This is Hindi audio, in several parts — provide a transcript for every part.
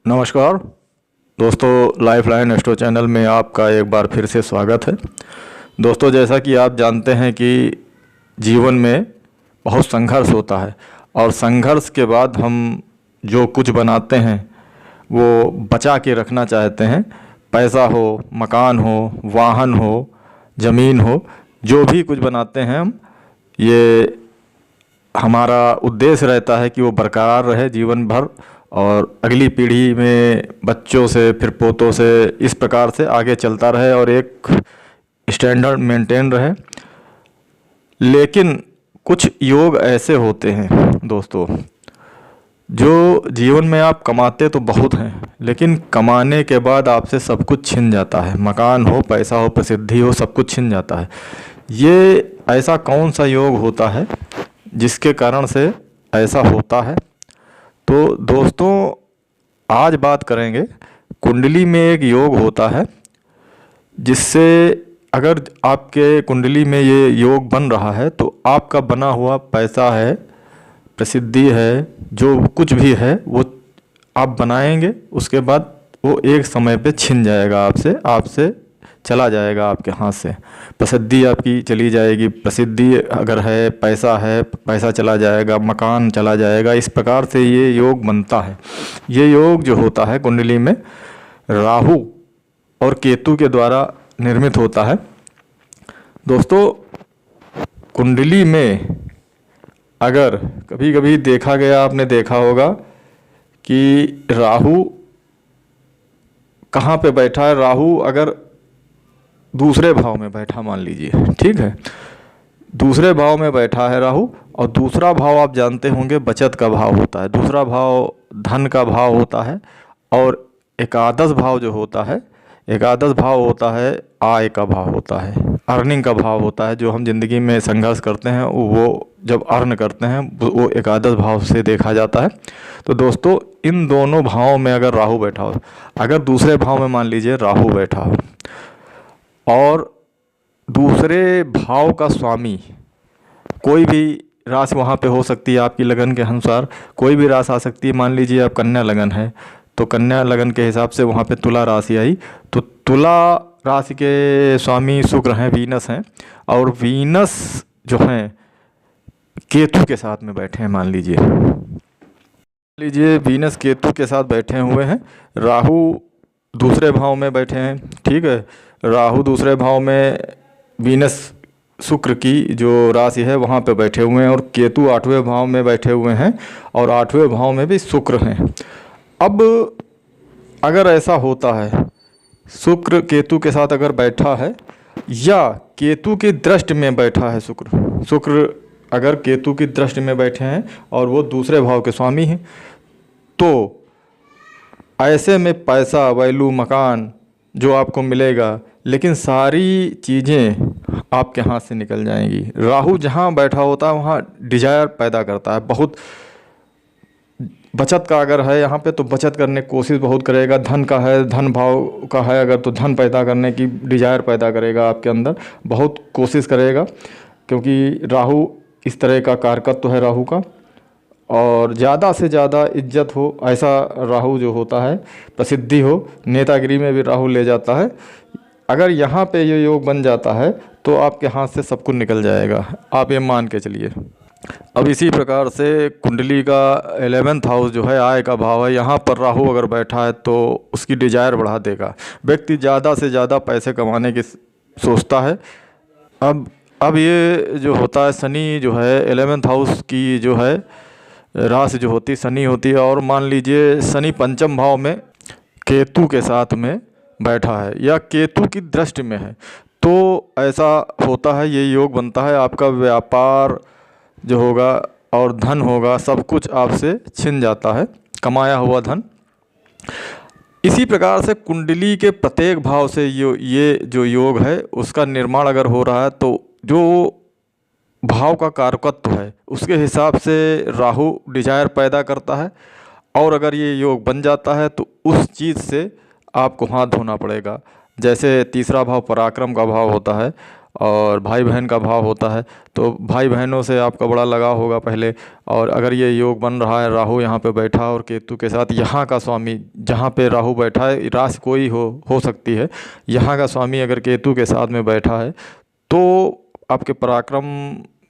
नमस्कार दोस्तों, लाइफलाइन एस्ट्रो चैनल में आपका एक बार फिर से स्वागत है। दोस्तों, जैसा कि आप जानते हैं कि जीवन में बहुत संघर्ष होता है और संघर्ष के बाद हम जो कुछ बनाते हैं वो बचा के रखना चाहते हैं। पैसा हो, मकान हो, वाहन हो, ज़मीन हो, जो भी कुछ बनाते हैं हम, ये हमारा उद्देश्य रहता है कि वो बरकरार रहे जीवन भर और अगली पीढ़ी में बच्चों से फिर पोतों से इस प्रकार से आगे चलता रहे और एक स्टैंडर्ड मेंटेन रहे। लेकिन कुछ योग ऐसे होते हैं दोस्तों, जो जीवन में आप कमाते तो बहुत हैं, लेकिन कमाने के बाद आपसे सब कुछ छिन जाता है। मकान हो, पैसा हो, प्रसिद्धि हो, सब कुछ छिन जाता है। ये ऐसा कौन सा योग होता है जिसके कारण से ऐसा होता है? तो दोस्तों, आज बात करेंगे, कुंडली में एक योग होता है जिससे अगर आपके कुंडली में ये योग बन रहा है तो आपका बना हुआ पैसा है, प्रसिद्धि है, जो कुछ भी है वो आप बनाएंगे, उसके बाद वो एक समय पे छिन जाएगा, आपसे चला जाएगा, आपके हाथ से प्रसिद्धि आपकी चली जाएगी। प्रसिद्धि अगर है, पैसा चला जाएगा, मकान चला जाएगा। इस प्रकार से ये योग बनता है। ये योग जो होता है कुंडली में राहु और केतु के द्वारा निर्मित होता है। दोस्तों, कुंडली में अगर कभी कभी देखा गया, आपने देखा होगा कि राहु कहाँ पे बैठा है। राहु अगर दूसरे भाव में बैठा, मान लीजिए, ठीक है, दूसरे भाव में बैठा है राहु, और दूसरा भाव आप जानते होंगे बचत का भाव होता है, दूसरा भाव धन का भाव होता है, और एकादश भाव जो होता है, एकादश भाव होता है आय का भाव होता है, अर्निंग का भाव होता है। जो हम जिंदगी में संघर्ष करते हैं वो जब अर्न करते हैं वो एकादश भाव से देखा जाता है। तो दोस्तों, इन दोनों भावों में अगर राहु बैठा हो, अगर दूसरे भाव में मान लीजिए राहु बैठा हो और दूसरे भाव का स्वामी कोई भी राशि वहाँ पे हो सकती है, आपकी लगन के अनुसार कोई भी राशि आ सकती है। मान लीजिए आप कन्या लगन है तो कन्या लगन के हिसाब से वहाँ पे तुला राशि आई, तो तुला राशि के स्वामी शुक्र हैं, वीनस हैं, और वीनस जो हैं केतु के साथ में बैठे हैं। मान लीजिए वीनस केतु के साथ बैठे हुए हैं, राहु दूसरे भाव में बैठे हैं, ठीक है, राहु दूसरे भाव में वीनस शुक्र की जो राशि है वहाँ पे बैठे हुए हैं, और केतु आठवें भाव में बैठे हुए हैं, और आठवें भाव में भी शुक्र हैं। अब अगर ऐसा होता है, शुक्र केतु के साथ अगर बैठा है या केतु की दृष्टि में बैठा है, शुक्र अगर केतु की दृष्टि में बैठे हैं और वो दूसरे भाव के स्वामी हैं, तो ऐसे में पैसा, वैल्यू, मकान जो आपको मिलेगा, लेकिन सारी चीज़ें आपके हाथ से निकल जाएंगी। राहु जहाँ बैठा होता है वहाँ डिजायर पैदा करता है। बहुत बचत का अगर है यहाँ पे तो बचत करने की कोशिश बहुत करेगा। धन का है, धन भाव का है अगर, तो धन पैदा करने की डिजायर पैदा करेगा, आपके अंदर बहुत कोशिश करेगा, क्योंकि राहु इस तरह का कारकत्व है राहु का। और ज़्यादा से ज़्यादा इज्जत हो, ऐसा राहु जो होता है, प्रसिद्धि हो, नेतागिरी में भी राहु ले जाता है। अगर यहाँ पे ये योग बन जाता है तो आपके हाथ से सब कुछ निकल जाएगा, आप ये मान के चलिए। अब इसी प्रकार से कुंडली का 11th हाउस जो है आय का भाव है, यहाँ पर राहु अगर बैठा है तो उसकी डिजायर बढ़ा देगा। व्यक्ति ज़्यादा से ज़्यादा पैसे कमाने की सोचता है। अब ये जो होता है, शनि जो है 11th हाउस की जो है राशि जो होती शनि होती है, और मान लीजिए शनि पंचम भाव में केतु के साथ में बैठा है या केतु की दृष्टि में है, तो ऐसा होता है, ये योग बनता है। आपका व्यापार जो होगा और धन होगा, सब कुछ आपसे छिन जाता है, कमाया हुआ धन। इसी प्रकार से कुंडली के प्रत्येक भाव से ये जो योग है उसका निर्माण अगर हो रहा है, तो जो भाव का कारकत्व है उसके हिसाब से राहु डिजायर पैदा करता है, और अगर ये योग बन जाता है तो उस चीज़ से आपको हाथ धोना पड़ेगा। जैसे तीसरा भाव पराक्रम का भाव होता है, और भाई बहन का भाव होता है, तो भाई बहनों से आपका बड़ा लगाव होगा पहले। और अगर ये योग बन रहा है, राहु यहाँ पे बैठा और केतु के साथ, यहाँ का स्वामी जहाँ पे राहु बैठा है, राशि कोई हो सकती है, यहाँ का स्वामी अगर केतु के साथ में बैठा है तो आपके पराक्रम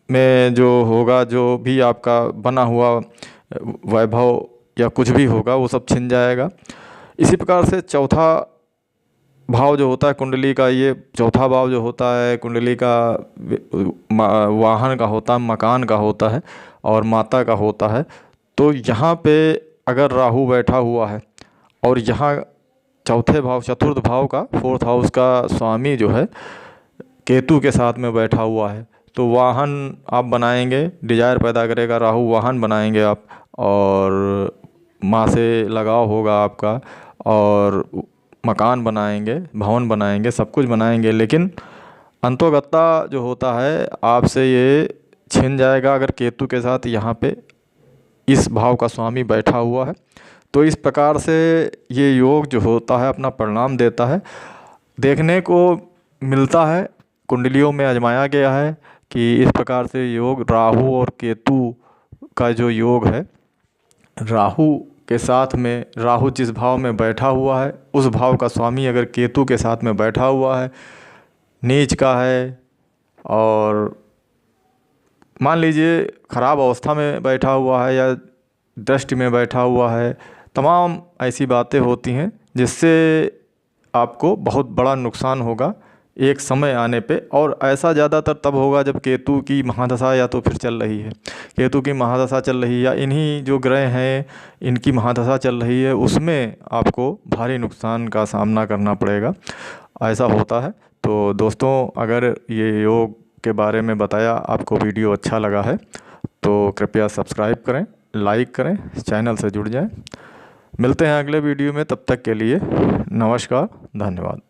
में जो होगा, जो भी आपका बना हुआ वैभव या कुछ भी होगा वो सब छिन जाएगा। इसी प्रकार से चौथा भाव जो होता है कुंडली का, ये चौथा भाव जो होता है कुंडली का, वाहन का होता है, मकान का होता है और माता का होता है। तो यहाँ पे अगर राहु बैठा हुआ है और यहाँ चौथे भाव, चतुर्थ भाव का, फोर्थ हाउस का स्वामी जो है केतु के साथ में बैठा हुआ है, तो वाहन आप बनाएंगे, डिजायर पैदा करेगा राहु, वाहन बनाएंगे आप, और माँ से लगाव होगा आपका, और मकान बनाएंगे, भवन बनाएंगे, सब कुछ बनाएंगे। लेकिन अंतोगत्ता जो होता है आपसे ये छिन जाएगा अगर केतु के साथ यहाँ पे इस भाव का स्वामी बैठा हुआ है। तो इस प्रकार से ये योग जो होता है अपना परिणाम देता है, देखने को मिलता है, कुंडलियों में आजमाया गया है कि इस प्रकार से योग राहु और केतु का जो योग है, राहु के साथ में, राहु जिस भाव में बैठा हुआ है उस भाव का स्वामी अगर केतु के साथ में बैठा हुआ है, नीच का है, और मान लीजिए खराब अवस्था में बैठा हुआ है या दृष्टि में बैठा हुआ है, तमाम ऐसी बातें होती हैं जिससे आपको बहुत बड़ा नुकसान होगा एक समय आने पे। और ऐसा ज़्यादातर तब होगा जब केतु की महादशा या तो फिर चल रही है, केतु की महादशा चल रही है, या इन्हीं जो ग्रह हैं इनकी महादशा चल रही है, उसमें आपको भारी नुकसान का सामना करना पड़ेगा, ऐसा होता है। तो दोस्तों, अगर ये योग के बारे में बताया आपको वीडियो अच्छा लगा है तो कृपया सब्सक्राइब करें, लाइक करें, चैनल से जुड़ जाएं। मिलते हैं अगले वीडियो में, तब तक के लिए नमस्कार, धन्यवाद।